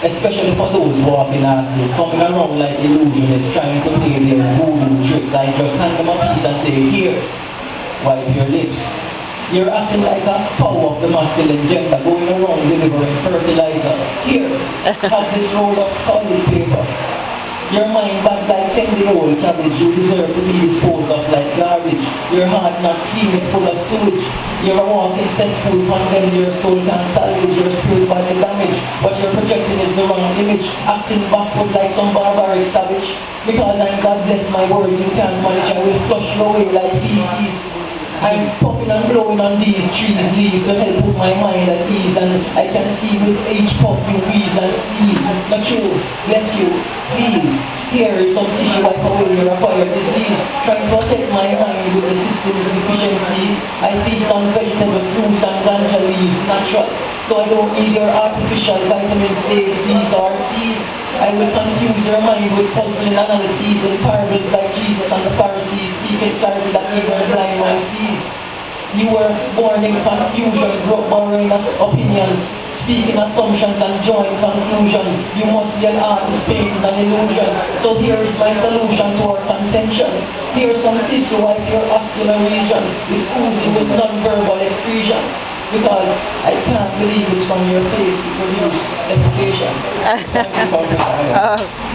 especially for those walking asses, coming around like illusionists, trying to play their voodoo tricks. I just hand them a piece and say, here, wipe your lips. You're acting like a power of the masculine gender, going around delivering fertilizer. Here, have this roll of toilet paper. Your mind bad like 10-year-old cabbage, you deserve to be disposed of like garbage. Your heart not clean, it's full of sewage. You're a walking cesspool, condemned, your soul can't salvage, your spirit body damage. What you're projecting is the wrong image, acting backward like some barbaric savage. Because I'm God bless my words, you can't manage, I will flush you away like feces. I'm puffing and blowing on these trees leaves to help put my mind at ease, and I can see with each puff you wheeze and sneeze. Not true, bless you, please. Here is some tissue wipe away your acquired disease. Trying to protect my mind with the system's deficiencies. I feast on vegetable fruits and ganja leaves, natural. So I don't need your artificial vitamins A's, B's or C's. I will confuse your mind with puzzling analyses and parables like Jesus and the Pharisees, speaking clarity that even a blind man sees. You were born in confusion, borrowing us opinions, speaking assumptions and drawing conclusion. You must be an artist painting an illusion. So here is my solution to our contention. Here's some tissue wipe your ocular region, is oozing with non-verbal excretion. Because I can't believe it's from your face to produce education. Thank you for your time.